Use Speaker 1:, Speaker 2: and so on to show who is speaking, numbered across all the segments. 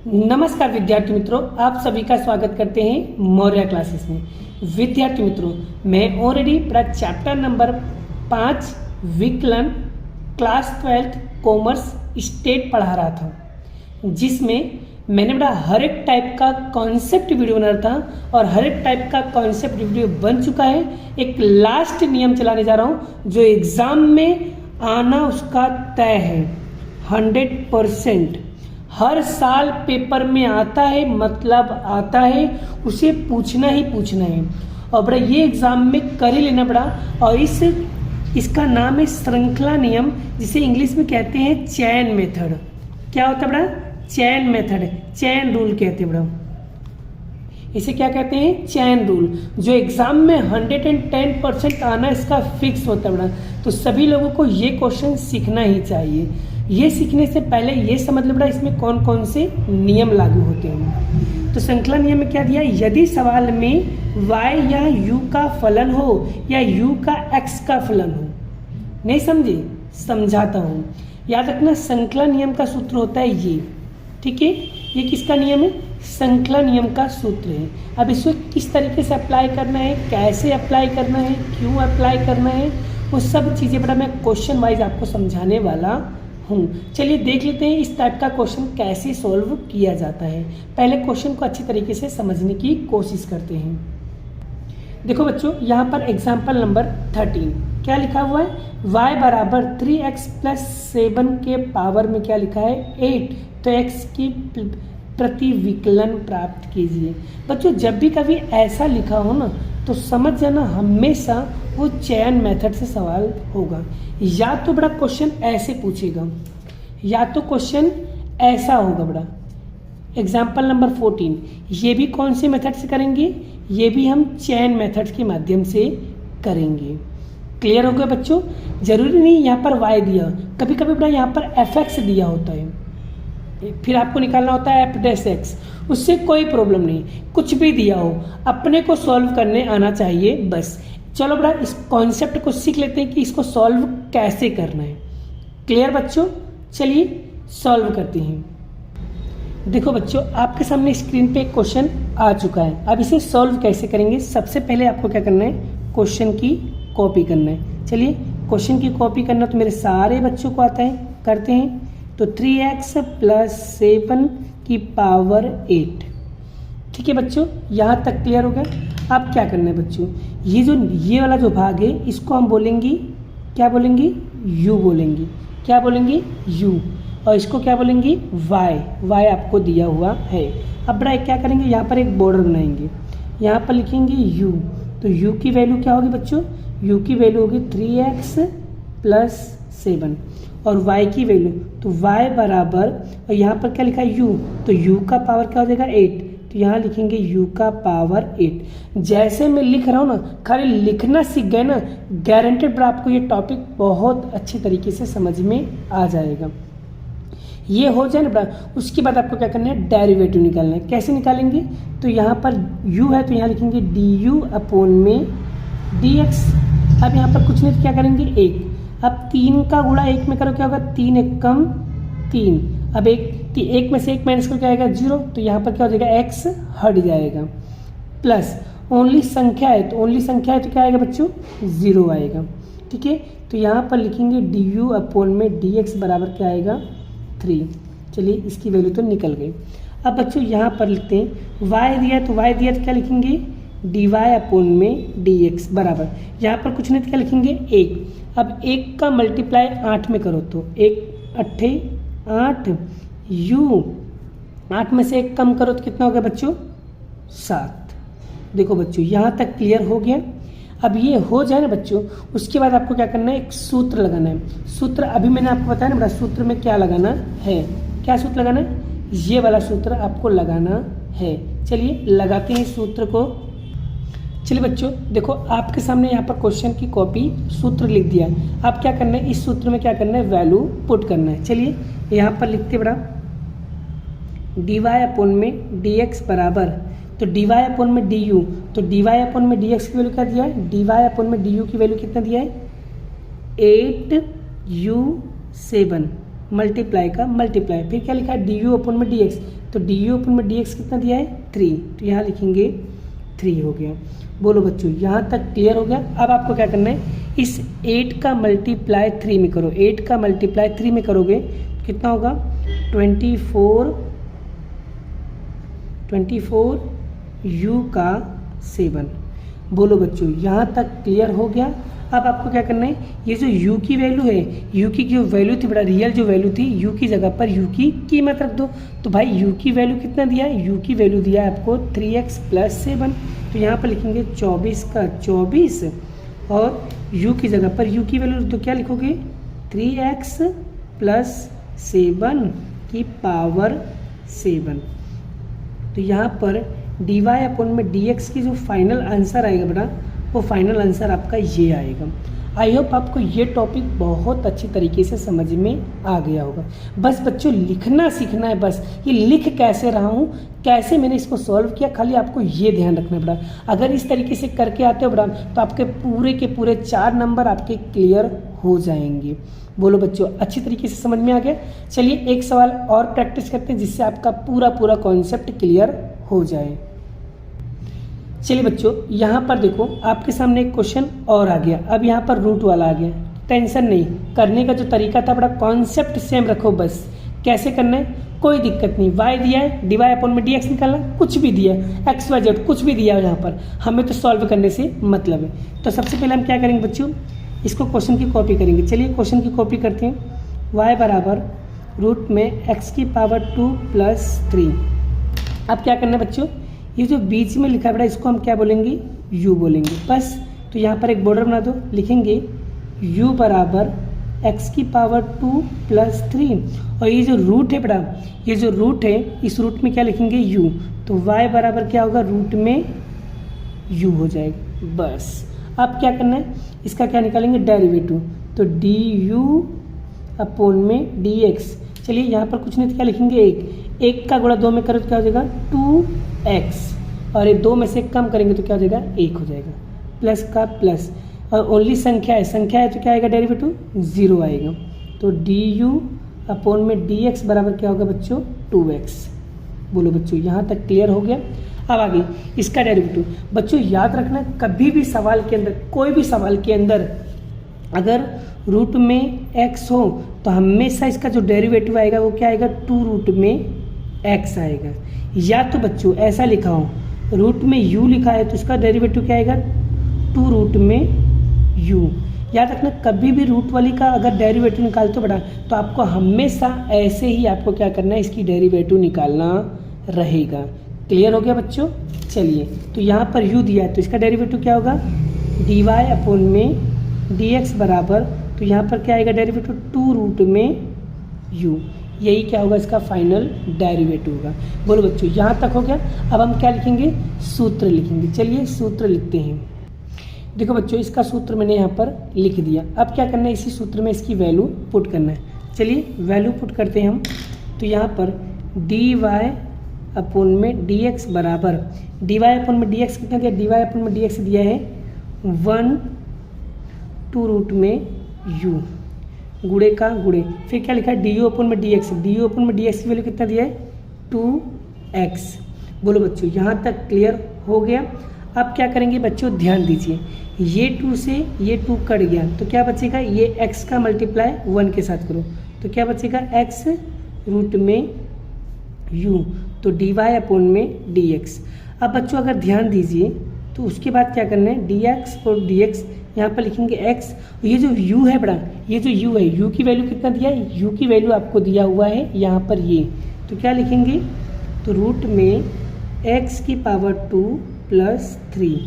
Speaker 1: नमस्कार विद्यार्थी मित्रों, आप सभी का स्वागत करते हैं मौर्य क्लासेस में। विद्यार्थी मित्रों, मैं ऑलरेडी पूरा चैप्टर नंबर 5 विकलन क्लास 12 कॉमर्स स्टेट पढ़ा रहा था, जिसमें मैंने बड़ा हर एक टाइप का कॉन्सेप्ट वीडियो बना रहा था और हर एक टाइप का कॉन्सेप्ट वीडियो बन चुका है। एक लास्ट नियम चलाने जा रहा हूँ जो एग्जाम में आना उसका तय है 100%। हर साल पेपर में आता है, मतलब आता है, उसे पूछना ही पूछना है और बड़ा ये एग्जाम में कर ही लेना पड़ा। और इसका नाम है श्रृंखला नियम, जिसे इंग्लिश में कहते हैं चैन मेथड। क्या होता है बड़ा? चैन मेथड, चैन रूल कहते हैं बड़ा। इसे क्या कहते हैं? चैन रूल, जो एग्जाम में 110% आना इसका फिक्स होता है बड़ा। तो सभी लोगों को ये क्वेश्चन सीखना ही चाहिए। ये सीखने से पहले ये समझ लो बड़ा इसमें कौन कौन से नियम लागू होते हैं। तो श्रृंखला नियम में क्या दिया? यदि सवाल में y या u का फलन हो या u का x का फलन हो। नहीं समझे? समझाता हूँ। याद रखना, श्रृंखला नियम का सूत्र होता है ये। ठीक है, ये किसका नियम है? श्रृंखला नियम का सूत्र है। अब इसको किस तरीके से अप्लाई करना है, कैसे अप्लाई करना है, क्यों अप्लाई करना है, वो सब चीज़ें बड़ा मैं क्वेश्चन वाइज आपको समझाने वाला हूँ। चलिए देख लेते हैं इस टाइप का क्वेश्चन कैसे सॉल्व किया जाता है। पहले क्वेश्चन को अच्छी तरीके से समझने की कोशिश करते हैं। देखो बच्चों, यहाँ पर एग्जाम्पल नंबर 13 क्या लिखा हुआ है? y बराबर 3x प्लस 7 के पावर में क्या लिखा है? 8। तो x की प्रति विकलन प्राप्त कीजिए। बच्चों, जब भी कभी ऐसा लिखा हो ना, तो समझ जाना हमेशा वो चयन मेथड से सवाल होगा। या तो बड़ा क्वेश्चन ऐसे पूछेगा, या तो क्वेश्चन ऐसा होगा बड़ा। एग्जाम्पल नंबर 14, ये भी कौन से मेथड से करेंगे? ये भी हम चैन मेथड के माध्यम से करेंगे। क्लियर हो गया बच्चों? जरूरी नहीं यहाँ पर y दिया, कभी कभी बड़ा यहाँ पर fx दिया होता है, फिर आपको निकालना होता है f डैश x। उससे कोई प्रॉब्लम नहीं, कुछ भी दिया हो, अपने को सॉल्व करने आना चाहिए बस। चलो बड़ा इस कॉन्सेप्ट को सीख लेते हैं कि इसको सॉल्व कैसे करना है। क्लियर बच्चों? चलिए सॉल्व करते हैं। देखो बच्चों, आपके सामने स्क्रीन पे एक क्वेश्चन आ चुका है। अब इसे सॉल्व कैसे करेंगे? सबसे पहले आपको क्या करना है? क्वेश्चन की कॉपी करना है। चलिए क्वेश्चन की कॉपी करना तो मेरे सारे बच्चों को आता है, करते हैं। तो 3x प्लस 7 की पावर 8। ठीक है बच्चों, यहाँ तक क्लियर हो गया। अब क्या करना है बच्चों? ये वाला जो भाग है इसको हम बोलेंगे, क्या बोलेंगे? u बोलेंगे। क्या बोलेंगे? u। और इसको क्या बोलेंगे? y आपको दिया हुआ है। अब बड़ा क्या करेंगे? यहाँ पर एक बॉर्डर बनाएंगे, यहाँ पर लिखेंगे u। तो u की वैल्यू क्या होगी बच्चों? u की वैल्यू होगी 3x प्लस 7 और y की वैल्यू, तो y बराबर, और यहाँ पर क्या लिखा है? u। तो u का पावर क्या हो जाएगा? 8। तो यहाँ लिखेंगे u का पावर 8। जैसे मैं लिख रहा हूँ ना, खाली लिखना सीख गए ना, गारंटेड पर आपको ये टॉपिक बहुत अच्छी तरीके से समझ में आ जाएगा। ये हो जाए ना, उसके बाद आपको क्या करना है? डेरिवेटिव निकालना है। कैसे निकालेंगे? तो यहाँ पर u है तो यहाँ लिखेंगे du अपॉन में dx। अब यहाँ पर कुछ नहीं तो क्या करेंगे? 1। अब 3 का गुणा 1 में करो, क्या होगा? 3 एकम 3। अब एक में से 1 माइनस करके आएगा 0, तो यहाँ पर क्या हो जाएगा? x हट जाएगा। प्लस ओनली संख्या है तो क्या आएगा बच्चों? 0 आएगा। ठीक है, तो यहाँ पर लिखेंगे du अपॉन में dx बराबर क्या आएगा? 3। चलिए इसकी वैल्यू तो निकल गई। अब बच्चों यहाँ पर लिखते हैं y दिया तो क्या लिखेंगे? dy अपॉन में dx बराबर, यहाँ पर कुछ नहीं तो क्या लिखेंगे? 1। अब 1 का मल्टीप्लाई 8 में करो तो 1 8 8, u 8 में से 1 कम करो तो कितना हो गया बच्चों? 7। देखो बच्चों, यहाँ तक क्लियर हो गया। अब ये हो जाए ना बच्चों, उसके बाद आपको क्या करना है? एक सूत्र लगाना है। सूत्र अभी मैंने आपको बताया ना बड़ा, सूत्र में क्या लगाना है? क्या सूत्र लगाना है? ये वाला सूत्र आपको लगाना है। चलिए लगाते हैं सूत्र को। चलिए बच्चों देखो, आपके सामने यहाँ पर क्वेश्चन की कॉपी सूत्र लिख दिया है। आप क्या करना है? इस सूत्र में क्या करना है? वैल्यू पुट करना है। चलिए यहाँ पर लिखते बड़ा dy अपॉन में dx बराबर, तो dy अपॉन में du, तो dy अपॉन में dx की वैल्यू क्या दिया है? dy अपॉन में du की वैल्यू कितना दिया है? 8u7 मल्टीप्लाई का मल्टीप्लाई, फिर क्या लिखा है? du अपॉन में dx, तो डी यू अपन में डी एक्स कितना दिया है 3, तो यहाँ लिखेंगे 3 हो गया। बोलो बच्चों यहाँ तक क्लियर हो गया। अब आपको क्या करना है, इस 8 का मल्टीप्लाई 3 में करो। 8 का मल्टीप्लाई 3 में करोगे कितना होगा 24 u का 7। बोलो बच्चों यहाँ तक क्लियर हो गया। अब आपको क्या करना है, ये जो u की वैल्यू है, u की जो वैल्यू थी बड़ा रियल जो वैल्यू थी, u की जगह पर u की कीमत रख दो। तो भाई u की वैल्यू कितना दिया है, u की वैल्यू दिया है आपको 3x + 7। तो यहाँ पर लिखेंगे 24 का 24 और u की जगह पर u की वैल्यू तो क्या लिखोगे 3x + 7 की पावर 7। तो यहाँ पर dy अपॉन में dx की जो फाइनल आंसर आएगा बेटा, वो फाइनल आंसर आपका ये आएगा। आई होप आपको ये टॉपिक बहुत अच्छी तरीके से समझ में आ गया होगा। बस बच्चों लिखना सीखना है, बस ये लिख कैसे रहा हूँ, कैसे मैंने इसको सॉल्व किया, खाली आपको ये ध्यान रखना है बेटा। अगर इस तरीके से करके आते हो बेटा तो आपके पूरे के पूरे 4 नंबर आपके क्लियर हो जाएंगे। बोलो बच्चों अच्छी तरीके से समझ में आ गया। चलिए एक सवाल और प्रैक्टिस करते हैं जिससे आपका पूरा कॉन्सेप्ट क्लियर हो जाए। चलिए बच्चों यहाँ पर देखो आपके सामने एक क्वेश्चन और आ गया। अब यहाँ पर रूट वाला आ गया, टेंशन नहीं, करने का जो तरीका था बड़ा कॉन्सेप्ट सेम रखो। बस कैसे करना है कोई दिक्कत नहीं। y दिया है, dy अपॉन में dx निकालना, कुछ भी दिया है, x y z कुछ भी दिया है यहाँ पर, हमें तो सॉल्व करने से मतलब है। तो सबसे पहले हम क्या करेंगे बच्चों, इसको क्वेश्चन की कॉपी करेंगे। चलिए क्वेश्चन की कॉपी करते हैं। y बराबर रूट में x की पावर 2 + 3। अब क्या करना है बच्चों, ये जो बीच में लिखा है बेटा इसको हम क्या बोलेंगे u बोलेंगे बस। तो यहाँ पर एक बॉर्डर बना दो, लिखेंगे u बराबर x की पावर 2 + 3 और ये जो रूट है बेटा, ये जो रूट है इस रूट में क्या लिखेंगे u। तो y बराबर क्या होगा रूट में u हो जाएगा बस। अब क्या करना है, इसका क्या निकालेंगे डेरिवेटिव। तो du अपॉन में dx। चलिए यहाँ पर कुछ नहीं तो क्या लिखेंगे 1 का गुणा 2 में करो तो क्या हो जाएगा 2x और ये 2 में से कम करेंगे तो क्या हो जाएगा 1 हो जाएगा, प्लस का प्लस। और ओनली संख्या है तो क्या आएगा डेरिवेटिव 0 आएगा। तो du अपॉन में dx बराबर क्या होगा बच्चों 2x। बोलो बच्चों यहाँ तक क्लियर हो गया। अब आगे इसका डेरिवेटिव। बच्चों याद रखना कभी भी सवाल के अंदर, कोई भी सवाल के अंदर अगर रूट में x हो तो हमेशा इसका जो डेरिवेटिव आएगा वो क्या आएगा 2 रूट में x आएगा। या तो बच्चों ऐसा लिखा हो रूट में u लिखा है तो इसका डेरिवेटिव क्या आएगा 2 रूट में u। याद रखना कभी भी रूट वाली का अगर डेरिवेटिव निकालते हो बेटा तो आपको हमेशा ऐसे ही आपको क्या करना है इसकी डेरिवेटिव निकालना रहेगा। क्लियर हो गया बच्चों। चलिए तो यहाँ पर u दिया है तो इसका डेरिवेटिव क्या होगा dy अपॉन में dx बराबर, तो यहाँ पर क्या आएगा डेरिवेटिव 2 रूट में u। यही क्या होगा इसका फाइनल डेरिवेटिव होगा। बोलो बच्चों यहाँ तक हो गया। अब हम क्या लिखेंगे सूत्र लिखेंगे। चलिए सूत्र लिखते हैं। देखो बच्चों इसका सूत्र मैंने यहाँ पर लिख दिया। अब क्या करना है इसी सूत्र में इसकी वैल्यू पुट करना है। चलिए वैल्यू पुट करते हैं हम। तो यहाँ पर dy अपॉन में dx बराबर, dy अपॉन में dx कितना दिया, dy अपॉन में dx दिया है 1/2 रूट में u गुणे का गुणे, फिर क्या लिखा है du अपॉन में dx, du अपॉन में dx की वैल्यू कितना दिया है 2x। बोलो बच्चों यहाँ तक क्लियर हो गया। अब क्या करेंगे बच्चों ध्यान दीजिए, ये 2 से ये 2 कट गया तो क्या बचेगा, ये x का मल्टीप्लाई 1 के साथ करो तो क्या बचेगा x रूट में u। तो dy अपॉन में dx। अब बच्चों अगर ध्यान दीजिए तो उसके बाद क्या करना है dx और dx यहाँ पर लिखेंगे x। ये जो u है बड़ा, ये जो u है u की वैल्यू कितना दिया है, u की वैल्यू आपको दिया हुआ है यहाँ पर ये, तो क्या लिखेंगे तो रूट में x की पावर 2 + 3।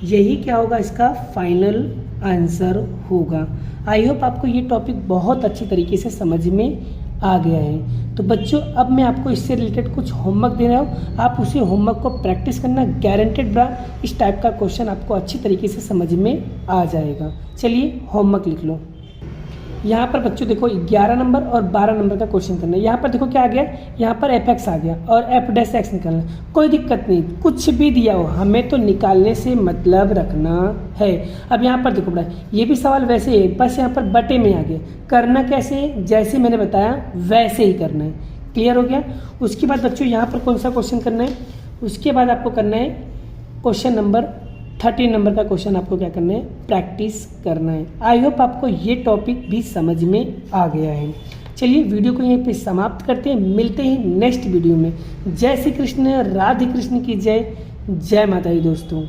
Speaker 1: यही क्या होगा इसका फाइनल आंसर होगा। आई होप आपको ये टॉपिक बहुत अच्छी तरीके से समझ में आ गया है। तो बच्चों अब मैं आपको इससे रिलेटेड कुछ होमवर्क दे रहा हूँ, आप उसी होमवर्क को प्रैक्टिस करना, गारंटेड बड़ा इस टाइप का क्वेश्चन आपको अच्छी तरीके से समझ में आ जाएगा। चलिए होमवर्क लिख लो। यहाँ पर बच्चों देखो 11 नंबर और 12 नंबर का क्वेश्चन करना है। यहाँ पर देखो क्या आ गया, यहाँ पर fx आ गया और f' निकालना। कोई दिक्कत नहीं, कुछ भी दिया हो हमें तो निकालने से मतलब रखना है। अब यहाँ पर देखो बड़ा ये भी सवाल वैसे है, बस यहाँ पर बटे में आ गया। करना कैसे, जैसे मैंने बताया वैसे ही करना है। क्लियर हो गया। उसके बाद बच्चों यहाँ पर कौन सा क्वेश्चन करना है, उसके बाद आपको करना है क्वेश्चन नंबर 13 नंबर का क्वेश्चन आपको क्या करना है, प्रैक्टिस करना है। आई होप आपको ये टॉपिक भी समझ में आ गया है। चलिए वीडियो को यहीं पे समाप्त करते हैं, मिलते हैं नेक्स्ट वीडियो में। जय श्री कृष्ण, राधे कृष्ण की जय, जय माता दी दोस्तों।